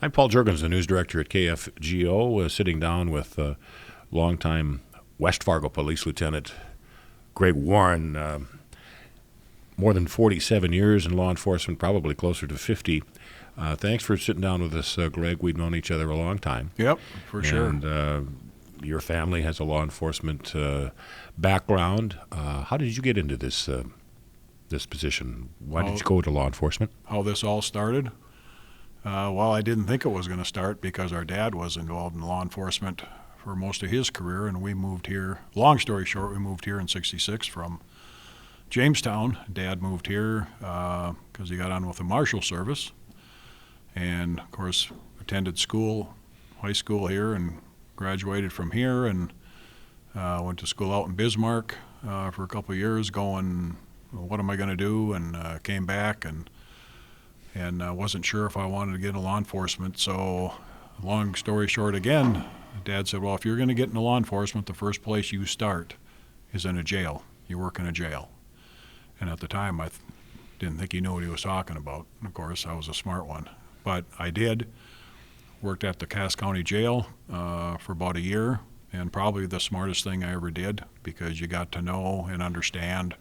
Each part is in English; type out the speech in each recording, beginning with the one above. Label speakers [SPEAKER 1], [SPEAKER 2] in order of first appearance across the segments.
[SPEAKER 1] I'm Paul Juergens, the news director at KFGO, sitting down with longtime West Fargo Police Lieutenant Greg Warren. More than 47 years in law enforcement, probably closer to 50. Thanks for sitting down with us, Greg. We've known each other a long time.
[SPEAKER 2] Yep, for sure.
[SPEAKER 1] And your family has a law enforcement background. How did you get into this position? Why did you go to law enforcement?
[SPEAKER 2] How this all started? Well, I didn't think it was going to start because our dad was involved in law enforcement for most of his career, and we moved here. Long story short, we moved here in '66 from Jamestown. Dad moved here because he got on with the Marshal Service, and of course attended school, high school here, and graduated from here, and went to school out in Bismarck for a couple of years, going, well, what am I going to do? And came back and wasn't sure if I wanted to get into law enforcement. So, long story short, again, Dad said, well, if you're going to get into law enforcement, the first place you start is in a jail. You work in a jail. And at the time, I didn't think he knew what he was talking about. And of course, I was a smart one. But I did. Worked at the Cass County Jail for about a year, and probably the smartest thing I ever did, because you got to know and understand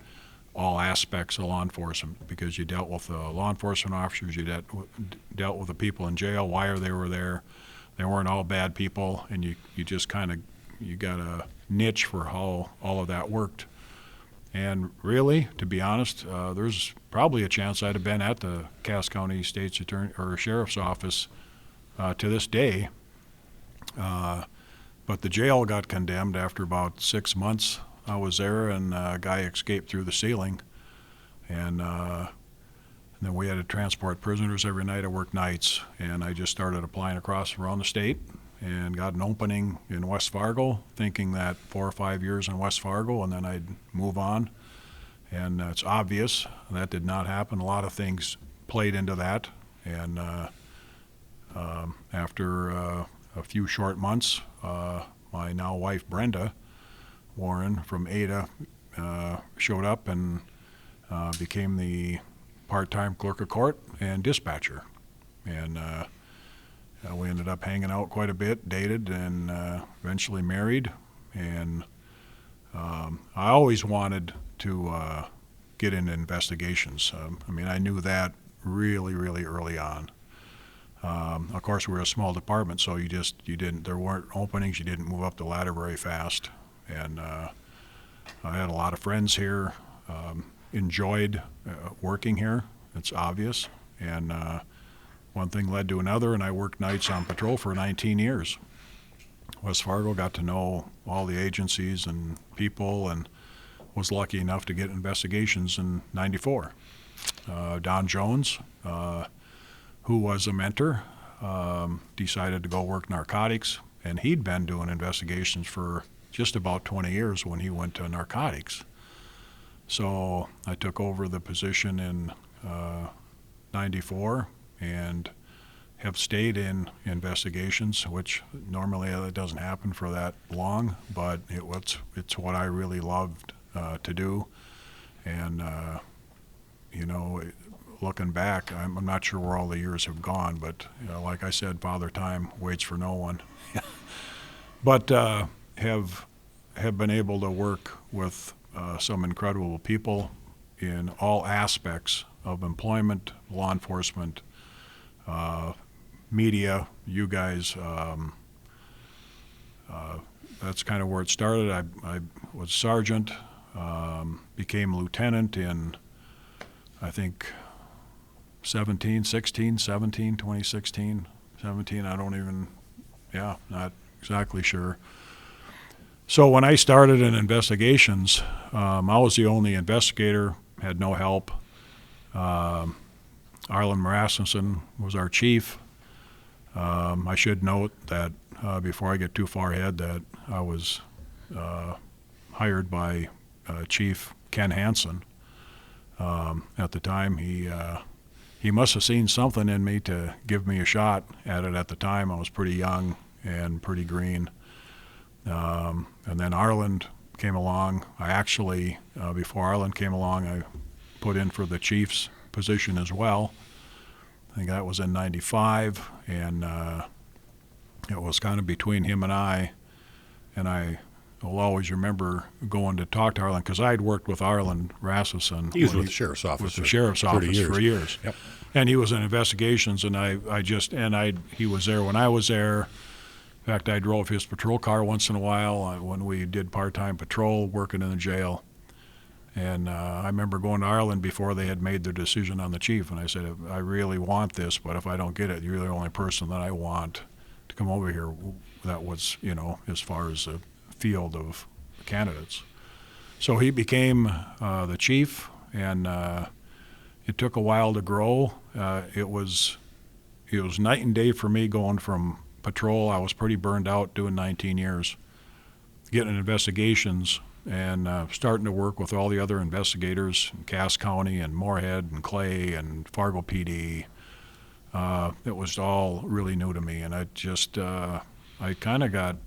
[SPEAKER 2] all aspects of law enforcement, because you dealt with the law enforcement officers, you dealt with the people in jail, why they were there. They weren't all bad people, and you just kind of, you got a niche for how all of that worked. And really, to be honest, there's probably a chance I'd have been at the Cass County State's Attorney or Sheriff's Office to this day. But the jail got condemned after about 6 months. I was there, and a guy escaped through the ceiling, and then we had to transport prisoners every night. I worked nights, and I just started applying across around the state and got an opening in West Fargo, thinking that 4 or 5 years in West Fargo and then I'd move on. And it's obvious that did not happen. A lot of things played into that, and after a few short months, my now wife Brenda Warren from Ada showed up and became the part-time clerk of court and dispatcher. And we ended up hanging out quite a bit, dated, and eventually married. And I always wanted to get into investigations. I mean, I knew that really, really early on. Of course, we were a small department, so there weren't openings. You didn't move up the ladder very fast. And I had a lot of friends here, enjoyed working here, it's obvious. And one thing led to another, and I worked nights on patrol for 19 years. West Fargo, got to know all the agencies and people, and was lucky enough to get investigations in '94. Don Jones, who was a mentor, decided to go work narcotics, and he'd been doing investigations for just about 20 years when he went to narcotics. So I took over the position in '94 and have stayed in investigations, which normally it doesn't happen for that long, but it's what I really loved to do. And looking back, I'm not sure where all the years have gone, but like I said, Father Time waits for no one. But have been able to work with some incredible people in all aspects of employment, law enforcement, media. You guys, that's kind of where it started. I was sergeant, became lieutenant in, I think, 2016, I don't even, not exactly sure. So when I started in investigations, I was the only investigator, had no help. Arlen Rasmussen was our chief. I should note that before I get too far ahead, that I was hired by Chief Ken Hansen. At the time, he must have seen something in me to give me a shot at it. At the time, I was pretty young and pretty green. And then Arlen came along. I actually, before Arlen came along, I put in for the chief's position as well. I think that was in 95, and it was kind of between him and I will always remember going to talk to Arlen, because I had worked with Arlen Rasmussen.
[SPEAKER 1] He was with the sheriff's office.
[SPEAKER 2] With the sheriff's office for years.
[SPEAKER 1] Yep.
[SPEAKER 2] And he was in investigations, and he was there when I was there. In fact, I drove his patrol car once in a while when we did part-time patrol working in the jail. And I remember going to Ireland before they had made their decision on the chief, and I said, I really want this, but if I don't get it, you're the only person that I want to come over here. That was, as far as the field of candidates. So he became the chief, and it took a while to grow. It was night and day for me going from patrol. I was pretty burned out doing 19 years, getting investigations, and starting to work with all the other investigators in Cass County and Moorhead and Clay and Fargo PD. It was all really new to me, and I just I got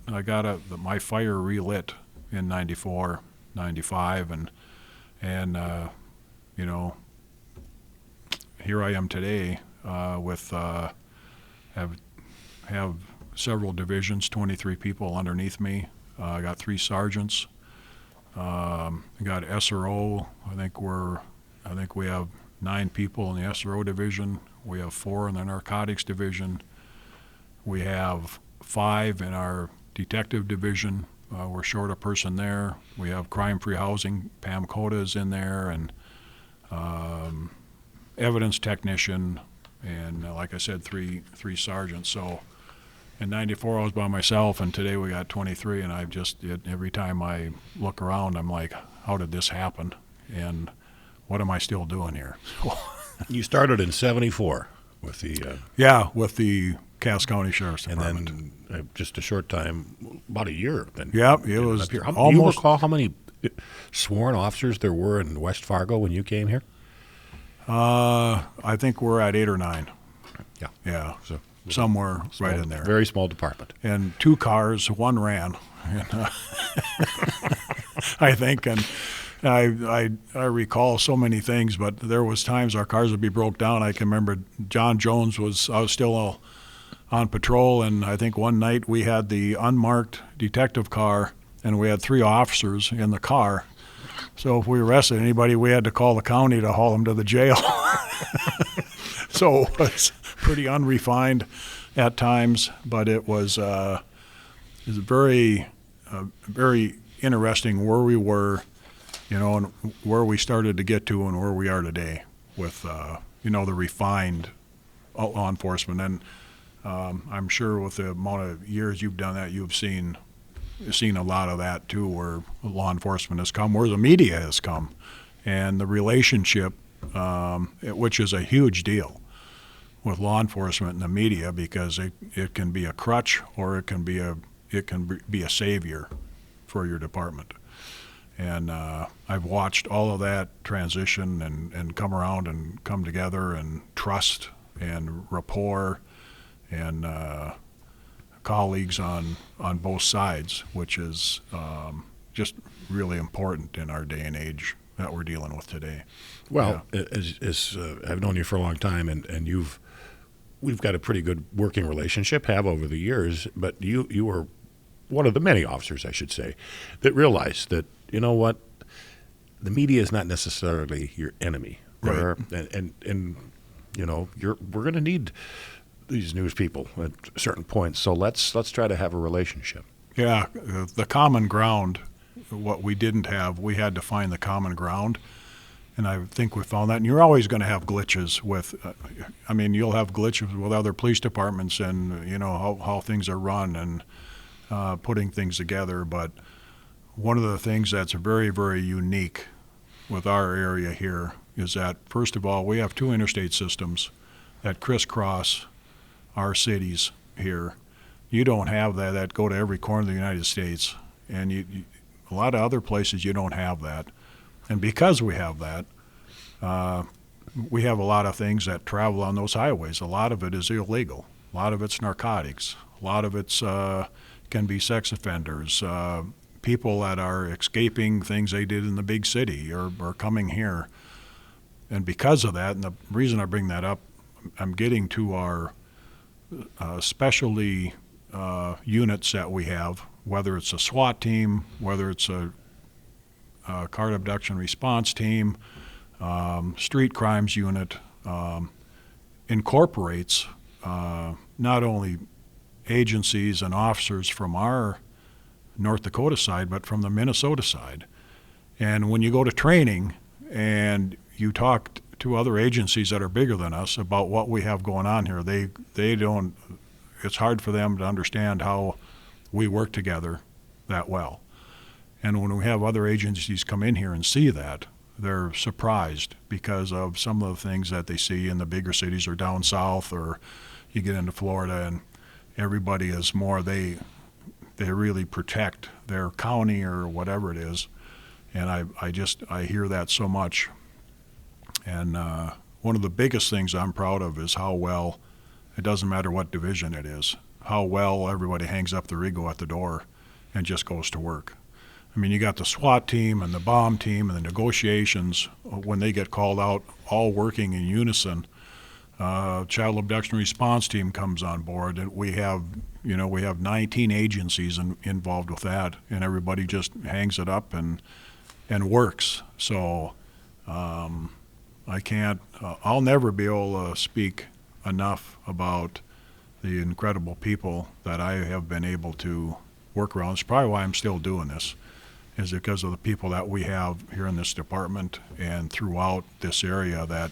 [SPEAKER 2] my fire relit in 94, 95, and here I am today with have several divisions, 23 people underneath me. I got 3 sergeants. Got SRO. I think we have 9 people in the SRO division. We have 4 in the narcotics division. We have 5 in our detective division. We're short a person there. We have crime-free housing. Pam Cota is in there, and evidence technician, and like I said, three sergeants. So in 94 I was by myself, and today we got 23, and every time I look around, I'm like, how did this happen? And what am I still doing here?
[SPEAKER 1] You started in 74 with the...
[SPEAKER 2] with the Cass County Sheriff's Department.
[SPEAKER 1] And then just a short time, about a year. Then
[SPEAKER 2] it was
[SPEAKER 1] do
[SPEAKER 2] almost...
[SPEAKER 1] you recall how many sworn officers there were in West Fargo when you came here?
[SPEAKER 2] I think we're at 8 or 9.
[SPEAKER 1] Yeah.
[SPEAKER 2] Yeah. So somewhere right in there.
[SPEAKER 1] Very small department.
[SPEAKER 2] And 2 cars, 1 ran. And, I think, and I recall so many things, but there was times our cars would be broke down. I can remember John Jones I was still on patrol, and I think one night we had the unmarked detective car, and we had 3 officers in the car. So if we arrested anybody, we had to call the county to haul them to the jail. So it was pretty unrefined at times, but it was very interesting where we were, and where we started to get to and where we are today with, the refined law enforcement. And I'm sure with the amount of years you've done that, you've seen a lot of that too, where law enforcement has come, where the media has come, and the relationship, which is a huge deal with law enforcement and the media, because it can be a crutch, or it can be a savior for your department. And I've watched all of that transition and come around and come together, and trust and rapport and colleagues on both sides, which is just really important in our day and age that we're dealing with today.
[SPEAKER 1] Well, as I've known you for a long time, and we've got a pretty good working relationship, have over the years, but you were one of the many officers, I should say, that realized that, you know what, the media is not necessarily your enemy.
[SPEAKER 2] Right.
[SPEAKER 1] And we're going to need these news people at certain points, so let's try to have a relationship.
[SPEAKER 2] Yeah, the common ground, what we didn't have, we had to find the common ground, and I think we found that. And you're always going to have glitches with, you'll have glitches with other police departments, and how things are run, and putting things together. But one of the things that's very, very unique with our area here is that, first of all, we have 2 interstate systems that crisscross our cities here. You don't have that go to every corner of the United States, and a lot of other places you don't have that. And because we have that, we have a lot of things that travel on those highways. A lot of it is illegal. A lot of it's narcotics. A lot of it's can be sex offenders, people that are escaping things they did in the big city or coming here. And because of that, and the reason I bring that up I'm getting to our specialty units that we have, whether it's a SWAT team, whether it's a card abduction response team, street crimes unit, incorporates not only agencies and officers from our North Dakota side, but from the Minnesota side. And when you go to training and you talk to other agencies that are bigger than us about what we have going on here, they don't, it's hard for them to understand how we work together that well. And when we have other agencies come in here and see that, they're surprised because of some of the things that they see in the bigger cities or down south, or you get into Florida and everybody is more, they really protect their county or whatever it is. And I hear that so much. And one of the biggest things I'm proud of is how well, it doesn't matter what division it is, how well everybody hangs up their ego at the door and just goes to work. I mean, you got the SWAT team and the bomb team and the negotiations when they get called out, all working in unison. Child abduction response team comes on board, and we have 19 agencies involved with that, and everybody just hangs it up and works. So I can't, I'll never be able to speak enough about the incredible people that I have been able to work around. It's probably why I'm still doing this, is because of the people that we have here in this department and throughout this area, that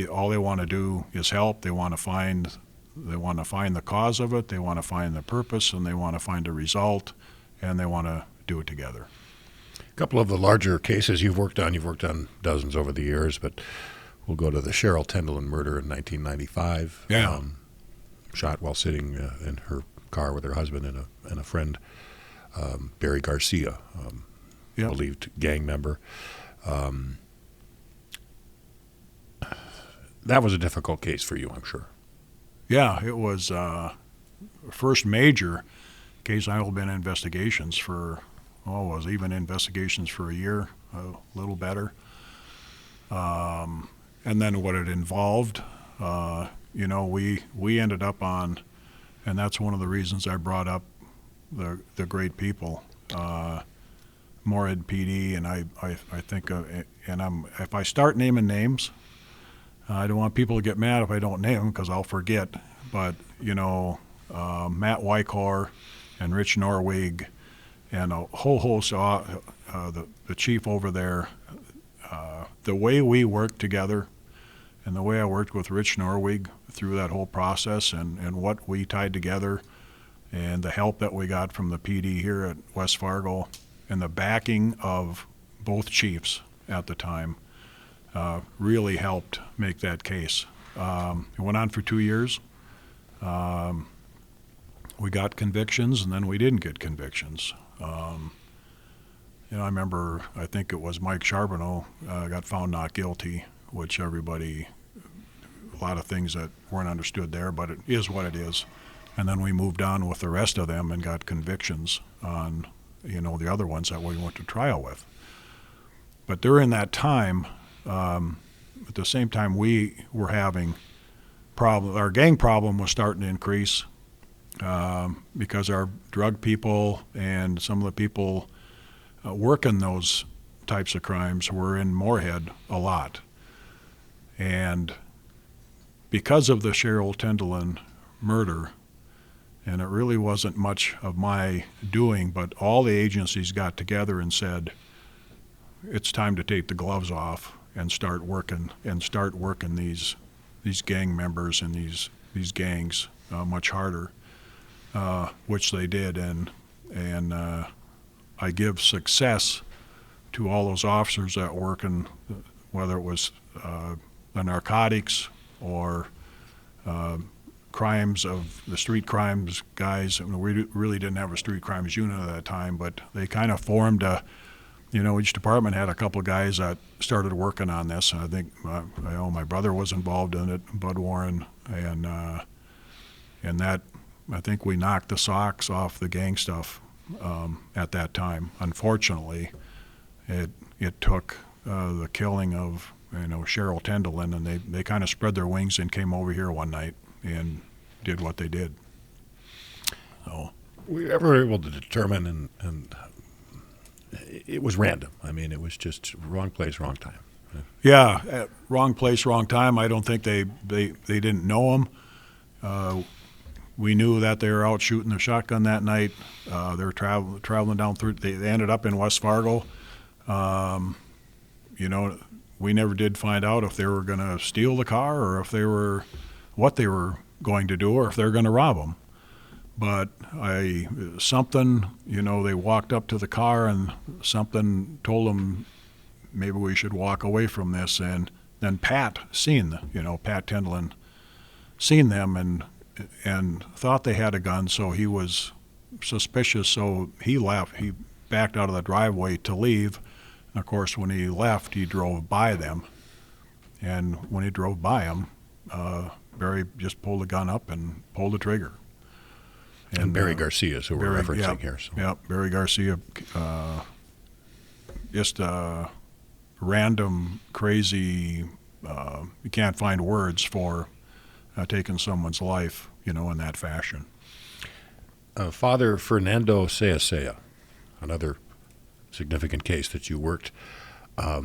[SPEAKER 2] all they want to do is help. They want to find the cause of it, they want to find the purpose, and they want to find a result, and they want to do it together.
[SPEAKER 1] A couple of the larger cases you've worked on dozens over the years, but we'll go to the Cheryl Tendeland murder in 1995.
[SPEAKER 2] Yeah.
[SPEAKER 1] Shot while sitting in her car with her husband and a friend, Barry Garcia,
[SPEAKER 2] Yep.
[SPEAKER 1] believed gang member. That was a difficult case for you, I'm sure.
[SPEAKER 2] Yeah, it was first major case. I've been in investigations for, was even investigations for a year, a little better. And then what it involved, we ended up on, and that's one of the reasons I brought up the great people, Moorhead PD, and I think, if I start naming names, I don't want people to get mad if I don't name them because I'll forget. But Matt Wykor and Rich Norwig and a whole host of the chief over there, the way we worked together and the way I worked with Rich Norwig through that whole process and what we tied together and the help that we got from the PD here at West Fargo and the backing of both chiefs at the time really helped make that case. It went on for 2 years. We got convictions, and then we didn't get convictions. I remember, I think it was Mike Charbonneau got found not guilty, which a lot of things that weren't understood there, but it is what it is. And then we moved on with the rest of them and got convictions on, the other ones that we went to trial with. But during that time, at the same time we were having problems, our gang problem was starting to increase because our drug people and some of the people working those types of crimes were in Moorhead a lot. And because of the Cheryl Tendeland murder, and it really wasn't much of my doing, but all the agencies got together and said, it's time to take the gloves off and start working these gang members and these gangs much harder, which they did, and I give success to all those officers that work in, whether it was the narcotics or crimes of the street crimes guys. I mean, we really didn't have a street crimes unit at that time, but they kind of formed each department had a couple of guys that started working on this. And I think my brother was involved in it, Bud Warren, and that, I think we knocked the socks off the gang stuff at that time. Unfortunately, it took the killing of Cheryl Tendeland, and they kind of spread their wings and came over here one night and did what they did. So
[SPEAKER 1] We were ever able to determine, and it was random. I mean, it was just wrong place, wrong time.
[SPEAKER 2] yeah, wrong place, wrong time. I don't think they didn't know him. We knew that they were out shooting the shotgun that night. They were traveling down through. They ended up in West Fargo. We never did find out if they were going to steal the car or if they were what they were going to do or if they were going to rob them. But they walked up to the car and something told them maybe we should walk away from this. And then Pat Tendeland seen them and thought they had a gun, so he was suspicious. So he left. He backed out of the driveway to leave. And of course, when he left, he drove by them. And when he drove by them, Barry just pulled the gun up and pulled the trigger.
[SPEAKER 1] And Barry Garcia is who we're referencing here. So.
[SPEAKER 2] Yeah, Barry Garcia, just a random, crazy, you can't find words for taking someone's life, in that fashion.
[SPEAKER 1] Father Fernando Sayasaya, another significant case that you worked. I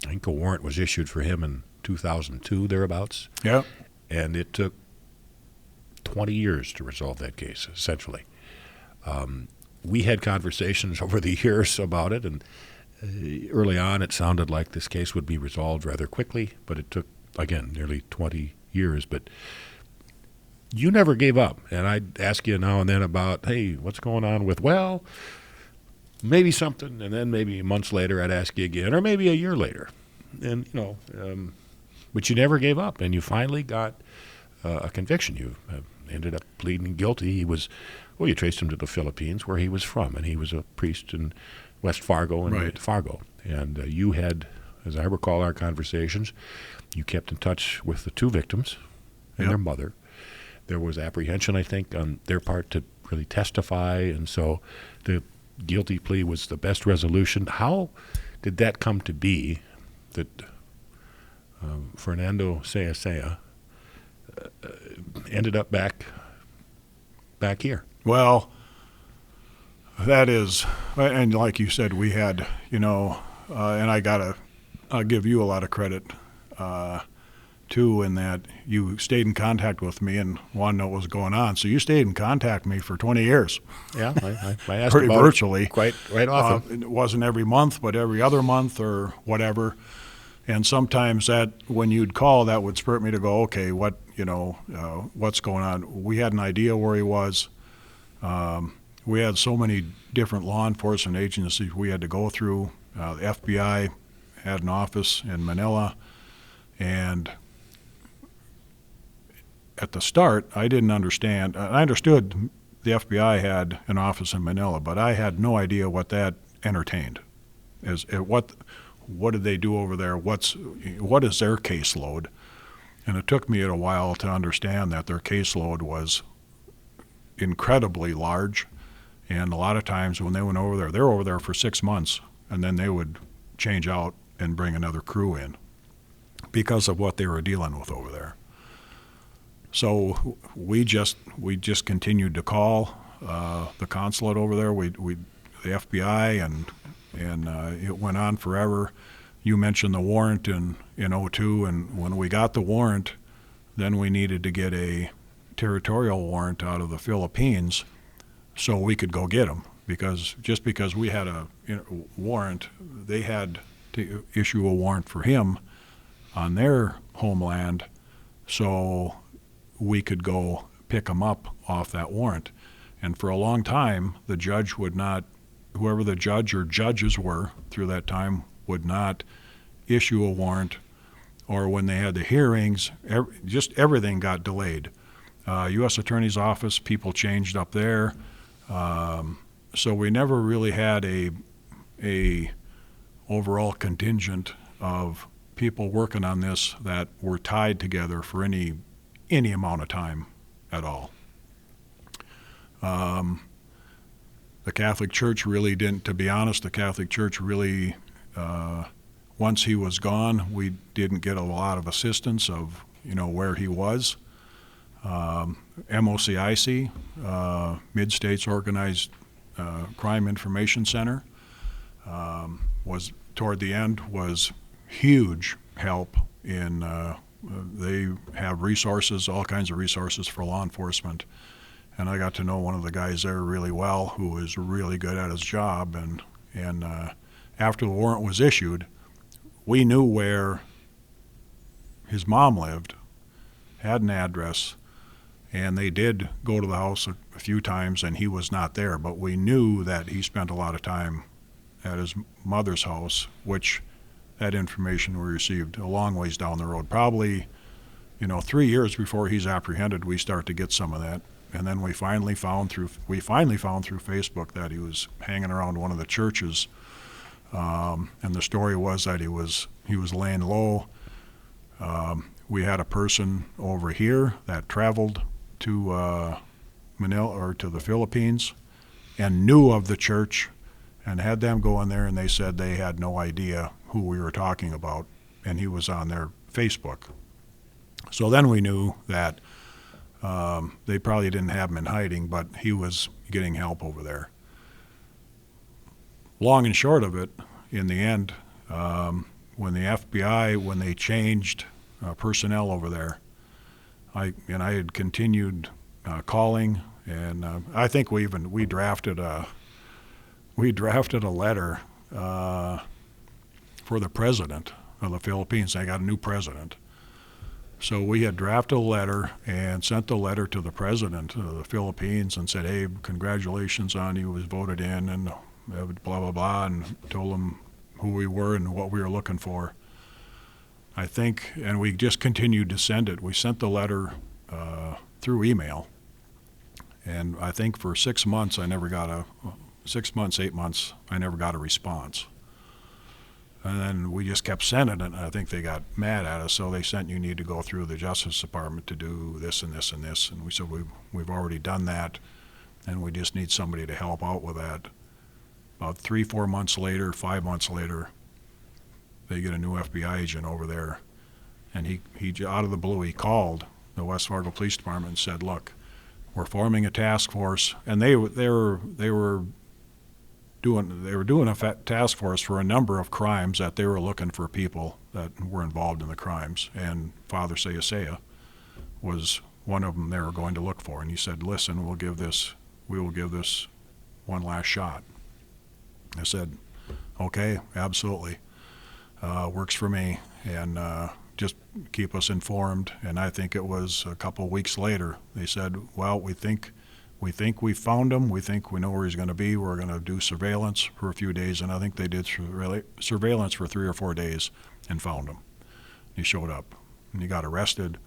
[SPEAKER 1] think a warrant was issued for him in 2002, thereabouts.
[SPEAKER 2] Yeah.
[SPEAKER 1] And it took 20 years to resolve that case, essentially. We had conversations over the years about it, and early on it sounded like this case would be resolved rather quickly, but it took, again, nearly 20 years. But you never gave up, and I'd ask you now and then about, hey, what's going on with, well, maybe something, and then maybe months later I'd ask you again, or maybe a year later. And, but you never gave up, and you finally got a conviction. You ended up pleading guilty. You traced him to the Philippines, where he was from, and he was a priest in West Fargo and
[SPEAKER 2] Right.
[SPEAKER 1] Fargo. And you had, as I recall our conversations, you kept in touch with the two victims and
[SPEAKER 2] Yep.
[SPEAKER 1] their mother. There was apprehension, I think, on their part to really testify, and so the guilty plea was the best resolution. How did that come to be that Fernando Sayasaya ended up back here?
[SPEAKER 2] Well, that is, and like you said, we had, and I'll give you a lot of credit, too, in that you stayed in contact with me and wanted to know what was going on. So you stayed in contact with me for 20 years.
[SPEAKER 1] Yeah, I asked
[SPEAKER 2] Pretty
[SPEAKER 1] about
[SPEAKER 2] virtually.
[SPEAKER 1] it quite often.
[SPEAKER 2] It wasn't every month, but every other month or whatever. And sometimes when you'd call, that would spur me to go, okay, what's going on? We had an idea where he was. We had so many different law enforcement agencies we had to go through. The FBI had an office in Manila, and at the start, I didn't understand. I understood the FBI had an office in Manila, but I had no idea what that entertained. What did they do over there? What is their caseload? And it took me a while to understand that their caseload was incredibly large. And a lot of times when they went over there, they're over there for 6 months, and then they would change out and bring another crew in because of what they were dealing with over there. So we just continued to call the consulate over there. The FBI, and it went on forever. You mentioned the warrant in 2002, and when we got the warrant, then we needed to get a territorial warrant out of the Philippines so we could go get him. Because we had a warrant, they had to issue a warrant for him on their homeland, so we could go pick him up off that warrant. And for a long time, the judge would not, whoever the judge or judges were through that time, would not issue a warrant, or when they had the hearings, just everything got delayed. U.S. Attorney's Office, people changed up there. So we never really had a overall contingent of people working on this that were tied together for any amount of time at all. The Catholic Church really didn't, to be honest, the Catholic Church really once he was gone, we didn't get a lot of assistance of, where he was. MOCIC, Mid-States Organized Crime Information Center, was toward the end was huge help in. They have resources, all kinds of resources for law enforcement, and I got to know one of the guys there really well, who was really good at his job. And after the warrant was issued, we knew where his mom lived, had an address, and they did go to the house a few times, and he was not there. But we knew that he spent a lot of time at his mother's house, which that information we received a long ways down the road. Probably, 3 years before he's apprehended, we start to get some of that. And then we finally found through Facebook that he was hanging around one of the churches. And the story was that he was laying low. We had a person over here that traveled to Manila or to the Philippines and knew of the church and had them go in there, and they said they had no idea who we were talking about, and he was on their Facebook. So then we knew that they probably didn't have him in hiding, but he was getting help over there. Long and short of it, in the end, when the FBI, when they changed personnel over there, I had continued calling, and I think we drafted a letter for the president of the Philippines. They got a new president. So we had drafted a letter and sent the letter to the president of the Philippines and said, hey, congratulations on you was voted in, and blah, blah, blah, and told him who we were and what we were looking for. I think, and we just continued to send it. We sent the letter through email, and I think for 6 months, 8 months, I never got a response. And then we just kept sending it, and I think they got mad at us, so they sent, you need to go through the Justice Department to do this and this and this. And we said, we've already done that, and we just need somebody to help out with that. About 3-4 months later, 5 months later, they get a new FBI agent over there, and he out of the blue, he called the West Fargo Police Department and said, look, we're forming a task force, and they were doing a task force for a number of crimes that they were looking for people that were involved in the crimes, and Father Sayasaya was one of them they were going to look for. And he said, listen, we will give this one last shot. I said, okay, absolutely, works for me, and just keep us informed. And I think it was a couple of weeks later, they said, well, we think we found him. We think we know where he's going to be. We're going to do surveillance for a few days. And I think they did surveillance for 3 or 4 days and found him. He showed up, and he got arrested.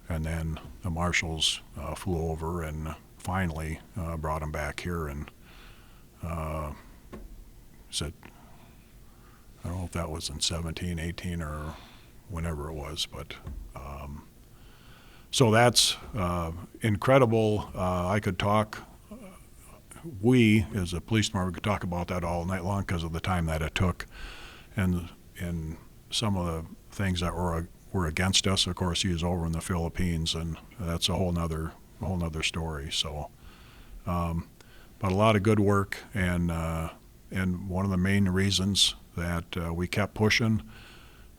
[SPEAKER 2] And then the marshals flew over and finally brought him back here and said, I don't know if that was in 17, 18, or whenever it was, but so that's incredible. I could talk, we as a police department could talk about that all night long because of the time that it took, and some of the things that were against us. Of course, he was over in the Philippines, and that's a whole nother story. So, but a lot of good work, and one of the main reasons that we kept pushing,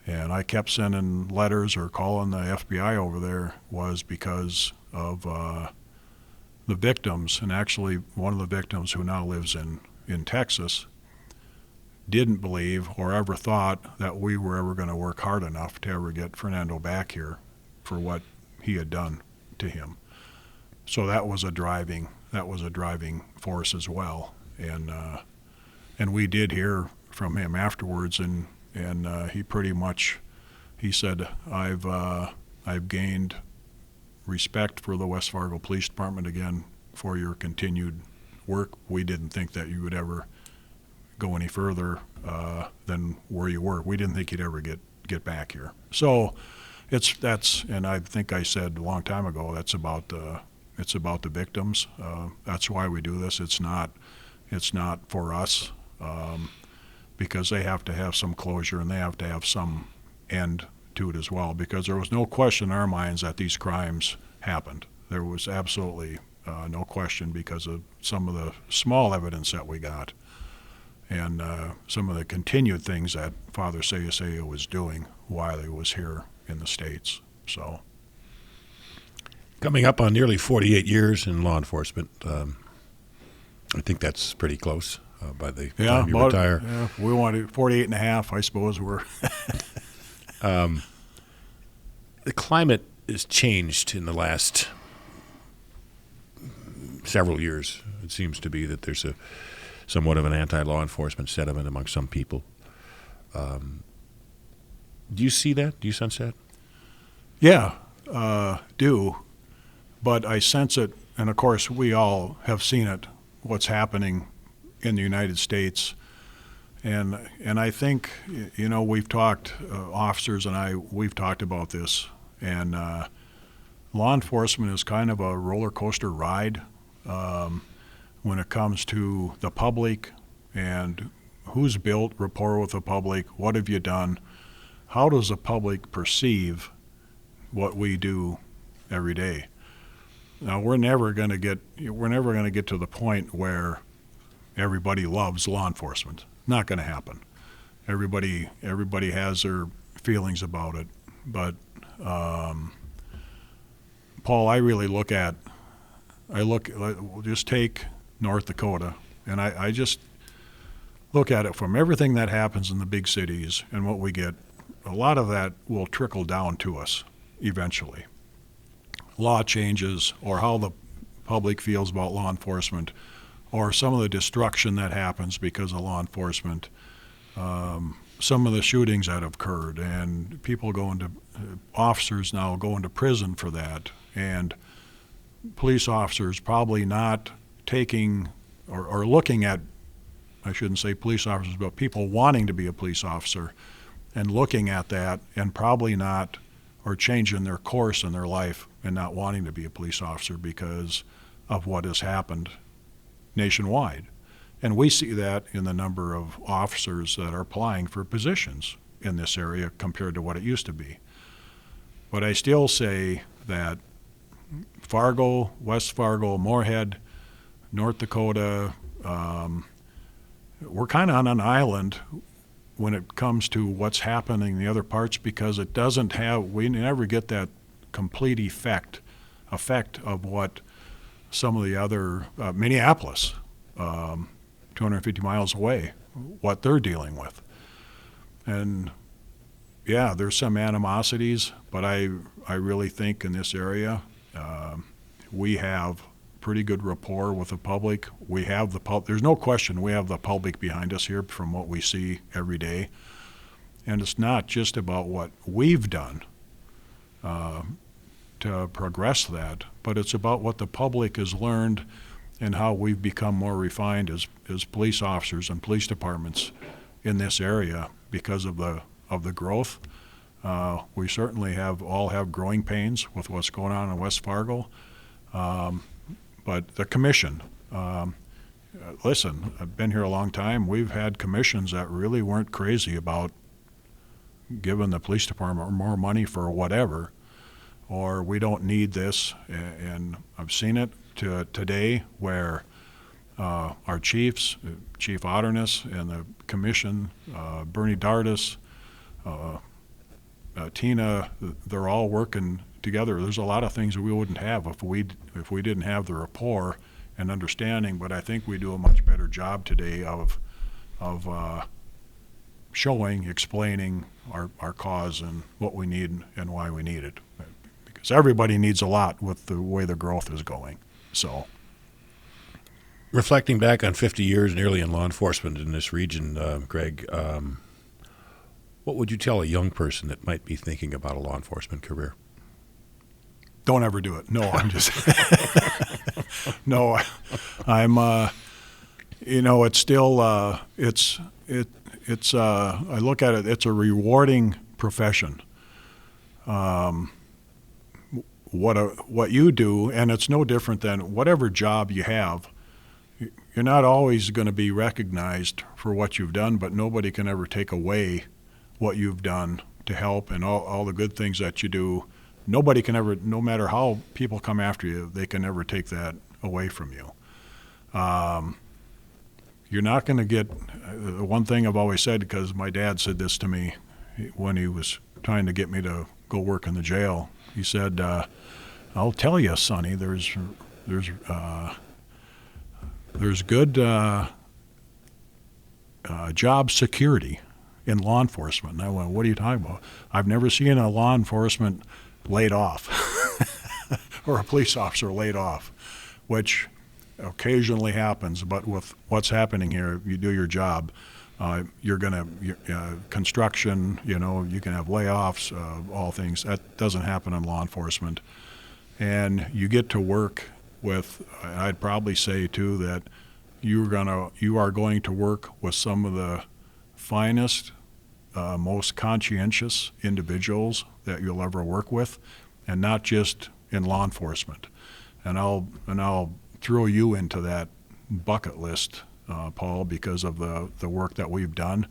[SPEAKER 2] and I kept sending letters or calling the FBI over there, was because of the victims. And actually, one of the victims, who now lives in Texas, didn't believe or ever thought that we were ever going to work hard enough to ever get Fernando back here for what he had done to him. So that was a driving force as well. And we did hear from him afterwards, and he pretty much, he said, I've gained respect for the West Fargo Police Department again for your continued work. We didn't think that you would ever go any further than where you were. We didn't think you'd ever get back here. So that's, and I think I said a long time ago, it's about the victims. That's why we do this. It's not for us. because they have to have some closure and they have to have some end to it as well, because there was no question in our minds that these crimes happened. There was absolutely no question because of some of the small evidence that we got and some of the continued things that Father Sayasaya was doing while he was here in the States. So,
[SPEAKER 1] coming up on nearly 48 years in law enforcement, I think that's pretty close by the time you retire.
[SPEAKER 2] Yeah, we wanted 48 and a half, I suppose we're.
[SPEAKER 1] The climate has changed in the last several years. It seems to be that there's somewhat of an anti-law enforcement sentiment among some people. Do you see that? Do you sense that?
[SPEAKER 2] Yeah, do. But I sense it, and of course we all have seen it, what's happening in the United States. And I think, we've talked, officers and we've talked about this, and law enforcement is kind of a roller coaster ride when it comes to the public and who's built rapport with the public, what have you done, how does the public perceive what we do every day. Now we're never going to get to the point where everybody loves law enforcement. Not going to happen. Everybody has their feelings about it, but Paul, I really just take North Dakota, and I just look at it from everything that happens in the big cities and what we get. A lot of that will trickle down to us eventually. Law changes, or how the public feels about law enforcement, or some of the destruction that happens because of law enforcement, some of the shootings that have occurred, and people officers now go into prison for that, and police officers probably not taking or looking at, I shouldn't say police officers, but people wanting to be a police officer and looking at that and probably not, or changing their course in their life and not wanting to be a police officer because of what has happened nationwide. And we see that in the number of officers that are applying for positions in this area compared to what it used to be. But I still say that Fargo, West Fargo, Moorhead, North Dakota, we're kind of on an island when it comes to what's happening in the other parts, because we never get that complete effect of what some of the other, Minneapolis, 250 miles away, what they're dealing with. And yeah, there's some animosities, but I really think in this area we have pretty good rapport with the public. We have there's no question we have the public behind us here from what we see every day. And it's not just about what we've done to progress that, but it's about what the public has learned and how we've become more refined as police officers and police departments in this area because of the growth. We certainly all have growing pains with what's going on in West Fargo. But the commission, listen, I've been here a long time. We've had commissions that really weren't crazy about giving the police department more money for whatever, or we don't need this. And I've seen it today where our chiefs, Chief Otterness and the commission, Bernie Dardis, Tina, they're all working together. There's a lot of things that we wouldn't have if we didn't have the rapport and understanding, but I think we do a much better job today of showing, explaining our cause and what we need and why we need it, because everybody needs a lot with the way the growth is going. So,
[SPEAKER 1] reflecting back on 50 years nearly in law enforcement in this region, Greg, what would you tell a young person that might be thinking about a law enforcement career?
[SPEAKER 2] Don't ever do it. No, I'm just no. I'm it's still it's I look at it. It's a rewarding profession. What you do, and it's no different than whatever job you have. you're not always going to be recognized for what you've done, but nobody can ever take away what you've done to help and all the good things that you do. Nobody can ever, no matter how people come after you, they can never take that away from you. You're not going to get, the one thing I've always said, because my dad said this to me when he was trying to get me to go work in the jail. He said, I'll tell you, Sonny, there's good job security in law enforcement. And I went, what are you talking about? I've never seen a law enforcement laid off or a police officer laid off, which occasionally happens. But with what's happening here, if you do your job, you're going to, construction, you can have layoffs, all things. That doesn't happen in law enforcement. And you get to work with, I'd probably say too, that you are going to work with some of the finest, most conscientious individuals that you'll ever work with, and not just in law enforcement. And I'll throw you into that bucket list, Paul, because of the work that we've done.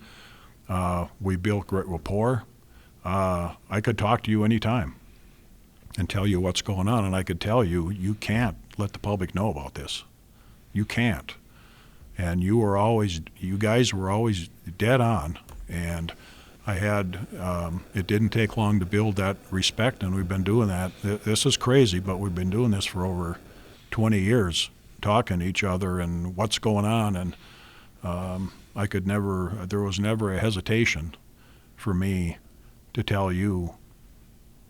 [SPEAKER 2] We built great rapport. I could talk to you anytime and tell you what's going on, and I could tell you, you can't let the public know about this. You can't. And you guys were always dead on, and I had, it didn't take long to build that respect, and we've been doing that. This is crazy, but we've been doing this for over 20 years, talking to each other and what's going on, and there was never a hesitation for me to tell you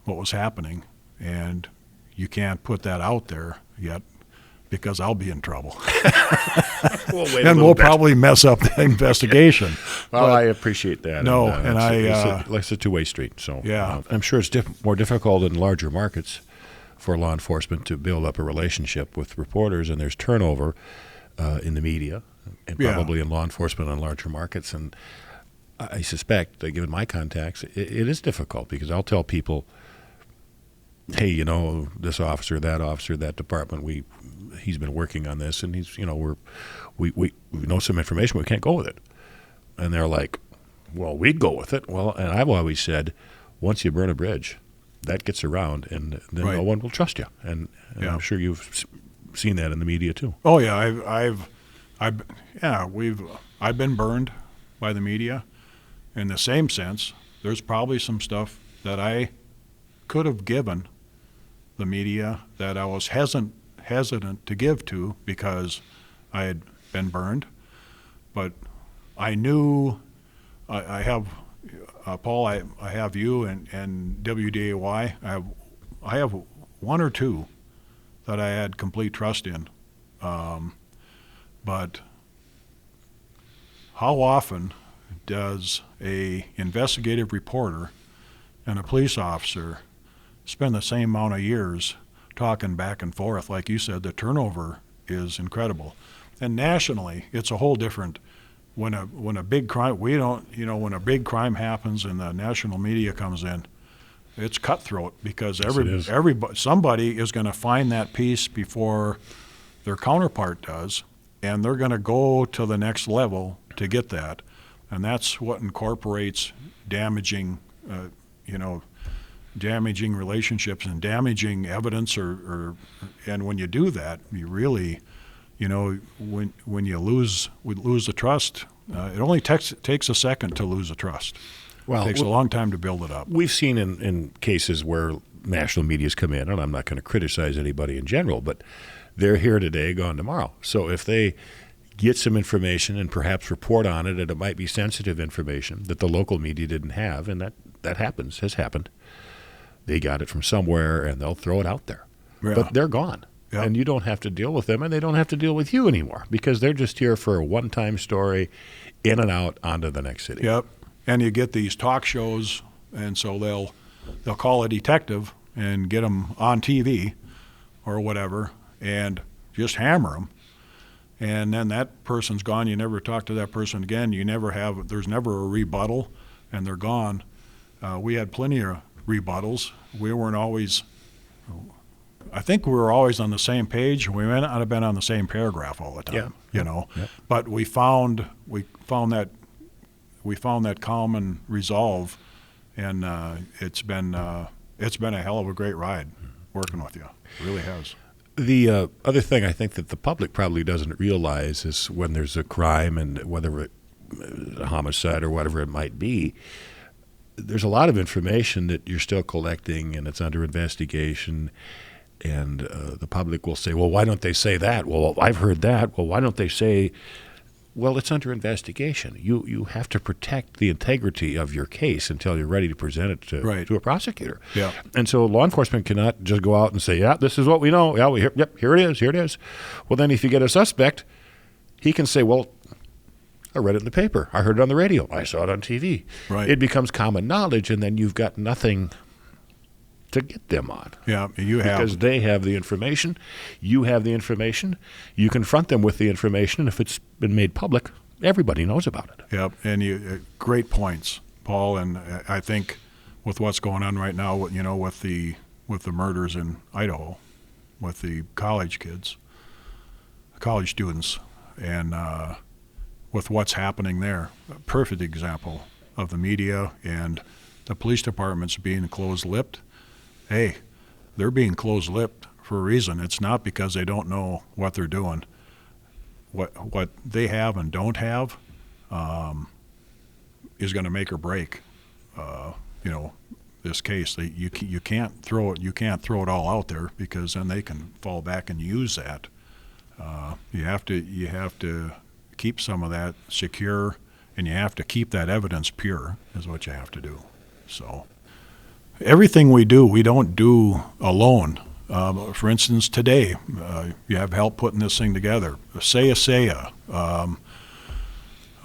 [SPEAKER 2] what was happening, and you can't put that out there yet because I'll be in trouble. And we'll probably mess up the investigation.
[SPEAKER 1] Well, I appreciate that.
[SPEAKER 2] No,
[SPEAKER 1] it's a two-way street. So
[SPEAKER 2] yeah.
[SPEAKER 1] I'm sure it's more difficult in larger markets for law enforcement to build up a relationship with reporters, and there's turnover in the media and probably in law enforcement in larger markets. And I suspect, given my contacts, it is difficult because I'll tell people, hey, this officer, that department, he's been working on this, and he's, we know some information, but we can't go with it. And they're like, well, we'd go with it. Well, and I've always said, once you burn a bridge, that gets around, and then no one will trust you. And I'm sure you've seen that in the media too.
[SPEAKER 2] Oh yeah, I've been burned by the media. In the same sense, there's probably some stuff that I could have given the media that I was hesitant to give to because I had been burned. But I knew I have Paul. I have you and WDAY. I have one or two that I had complete trust in. But how often does a investigative reporter and a police officer spend the same amount of years talking back and forth? Like you said, the turnover is incredible. And nationally, it's a whole different. When a big crime, when a big crime happens and the national media comes in, it's cutthroat because somebody is going to find that piece before their counterpart does, and they're going to go to the next level to get that. And that's what incorporates damaging relationships and damaging evidence, and when you do that, you really, when you lose the trust, it only takes a second to lose the trust. Well, it takes a long time to build it up.
[SPEAKER 1] We've seen in cases where national media's come in, and I'm not going to criticize anybody in general, but they're here today, gone tomorrow. So if they get some information and perhaps report on it, and it might be sensitive information that the local media didn't have, and that has happened. They got it from somewhere, and they'll throw it out there. Yeah. But they're gone, and you don't have to deal with them, and they don't have to deal with you anymore because they're just here for a one-time story, in and out, onto the next city.
[SPEAKER 2] Yep, and you get these talk shows, and so they'll call a detective and get them on TV or whatever and just hammer them. And then that person's gone. You never talk to that person again. There's never a rebuttal, and they're gone. We had plenty of rebuttals. We weren't always I think we were always on the same page. We may not have been on the same paragraph all the time,
[SPEAKER 1] Yeah.
[SPEAKER 2] But we found that common resolve, and it's been a hell of a great ride working with you. It really has.
[SPEAKER 1] The other thing I think that the public probably doesn't realize is when there's a crime, and whether it's a homicide or whatever it might be, there's a lot of information that you're still collecting and it's under investigation. And the public will say, well, why don't they say that? Well, I've heard that. Well, why don't they say, well, it's under investigation. You have to protect the integrity of your case until you're ready to present it to a prosecutor.
[SPEAKER 2] Yeah.
[SPEAKER 1] And so law enforcement cannot just go out and say, yeah, this is what we know. Yeah, here it is. Well, then if you get a suspect, he can say, well, I read it in the paper. I heard it on the radio. I saw it on TV.
[SPEAKER 2] Right.
[SPEAKER 1] It becomes common knowledge, and then you've got nothing to get them on.
[SPEAKER 2] Yeah,
[SPEAKER 1] because they have the information. You have the information. You confront them with the information, and if it's been made public, everybody knows about it.
[SPEAKER 2] Yep, and great points, Paul. And I think with what's going on right now, with the murders in Idaho, with the college students, and with what's happening there, a perfect example of the media and the police departments being closed-lipped. Hey, they're being closed-lipped for a reason. It's not because they don't know what they're doing. What they have and don't have is going to make or break. This case. You can't throw it all out there, because then they can fall back and use that. You have to keep some of that secure, and you have to keep that evidence pure, is what you have to do. So everything we do, we don't do alone. For instance, today, you have help putting this thing together. Sayasaya.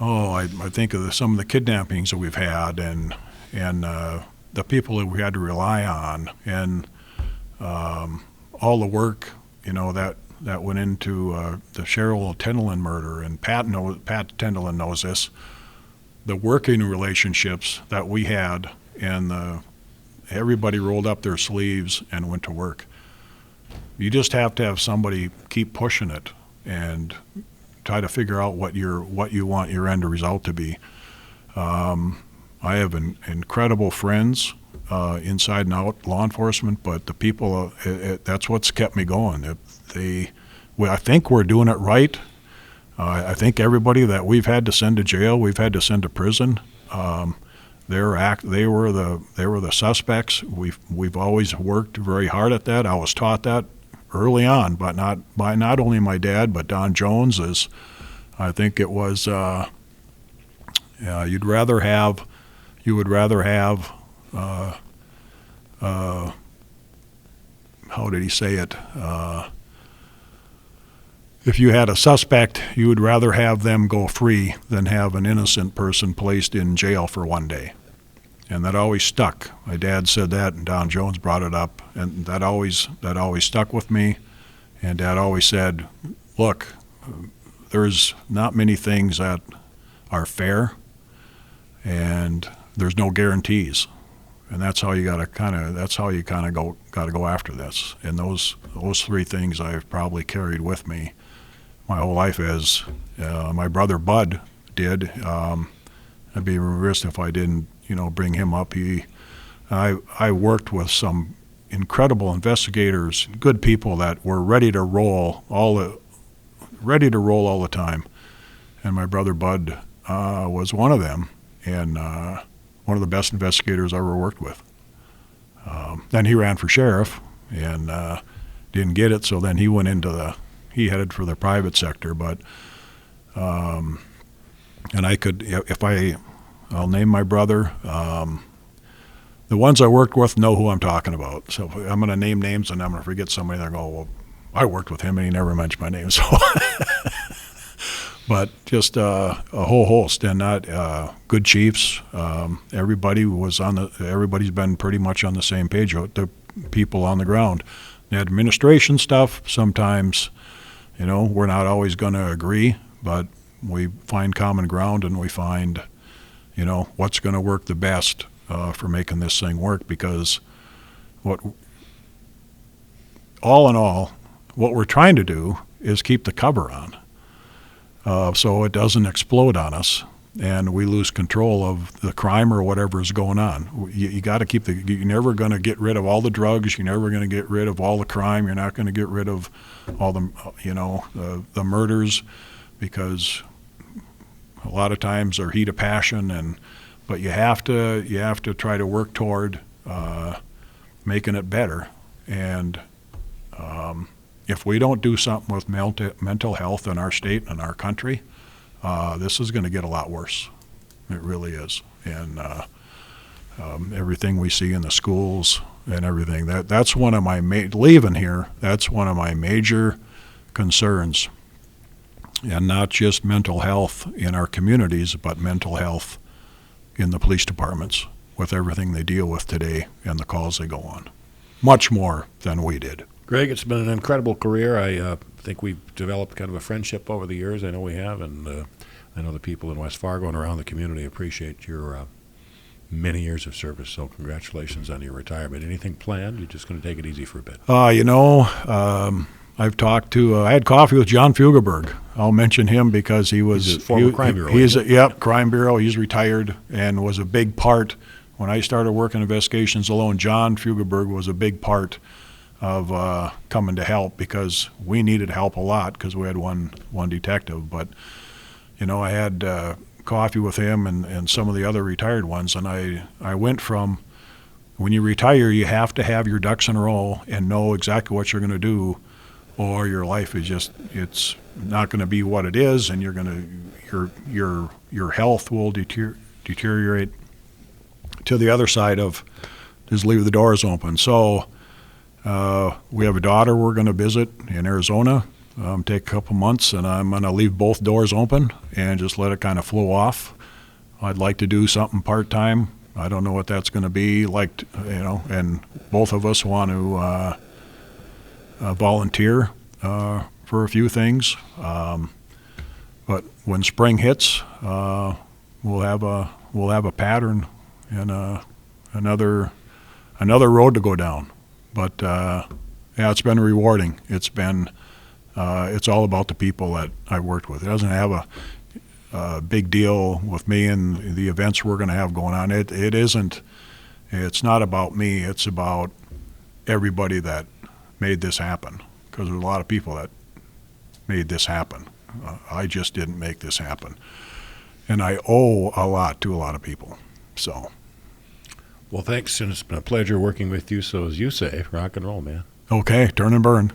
[SPEAKER 2] I think of some of the kidnappings that we've had, and the people that we had to rely on, and all the work, that went into the Cheryl Tendeland murder, and Pat Tendeland knows this. The working relationships that we had, and everybody rolled up their sleeves and went to work. You just have to have somebody keep pushing it and try to figure out what you want your end result to be. I have incredible friends inside and out law enforcement, but the people, that's what's kept me going. I think we're doing it right. I think everybody that we've had to send to jail, we've had to send to prison. They were the suspects. We've always worked very hard at that. I was taught that early on, but not by not only my dad, but Don Jones. I think it was you would rather have how did he say it? If you had a suspect, you would rather have them go free than have an innocent person placed in jail for one day. And that always stuck. My dad said that, and Don Jones brought it up, and that always stuck with me. And Dad always said, look, there's not many things that are fair, and there's no guarantees. And that's how you got to go after this. And those three things I've probably carried with me my whole life, as my brother Bud did. I'd be remiss if I didn't, bring him up. I worked with some incredible investigators, good people that were ready to roll all the time. And my brother Bud was one of them, and one of the best investigators I ever worked with. Then he ran for sheriff and didn't get it, so then he he headed for the private sector. But and I could, I'll name my brother. The ones I worked with know who I'm talking about. So I'm going to name names, and I'm going to forget somebody. They're going, well, I worked with him, and he never mentioned my name. So, but just a whole host, and not good chiefs. Everybody's been pretty much on the same page. The people on the ground, the administration stuff. Sometimes, we're not always going to agree, but we find common ground, and we find, what's going to work the best for making this thing work. Because all in all, what we're trying to do is keep the cover on, so it doesn't explode on us and we lose control of the crime or whatever is going on. You got to keep you're never going to get rid of all the drugs. You're never going to get rid of all the crime. You're not going to get rid of all the murders, because a lot of times they're heat of passion, but you have to try to work toward making it better. And if we don't do something with mental health in our state and our country, this is going to get a lot worse. It really is. And everything we see in the schools and everything, that's one of my leaving here, that's one of my major concerns. And not just mental health in our communities, but mental health in the police departments, with everything they deal with today and the calls they go on. Much more than we did.
[SPEAKER 1] Greg, it's been an incredible career. I think we've developed kind of a friendship over the years. I know we have, and I know the people in West Fargo and around the community appreciate your many years of service. So congratulations on your retirement. Anything planned? You're just going to take it easy for a bit?
[SPEAKER 2] I've talked to. I had coffee with John Fugelberg. I'll mention him because he's
[SPEAKER 1] a former crime bureau.
[SPEAKER 2] Crime bureau. He's retired and was a big part when I started working investigations alone. John Fugelberg was a big part of coming to help, because we needed help a lot because we had one detective. But I had coffee with him and some of the other retired ones, and I went from, when you retire, you have to have your ducks in a row and know exactly what you're going to do, or your life is it's not going to be what it is, and your health will deteriorate to the other side of just leave the doors open. So we have a daughter we're going to visit in Arizona, take a couple months, and I'm going to leave both doors open and just let it kind of flow off. I'd like to do something part-time. I don't know what that's going to be like, and both of us want to volunteer for a few things. But when spring hits, we'll have a pattern and another road to go down. But it's been rewarding. It's all about the people that I worked with. It doesn't have a big deal with me and the events we're going to have going on. It's not about me. It's about everybody that made this happen, because there's a lot of people that made this happen. I just didn't make this happen. And I owe a lot to a lot of people. So.
[SPEAKER 1] Well, thanks, and it's been a pleasure working with you. So as you say, rock and roll, man.
[SPEAKER 2] Okay, turn and burn.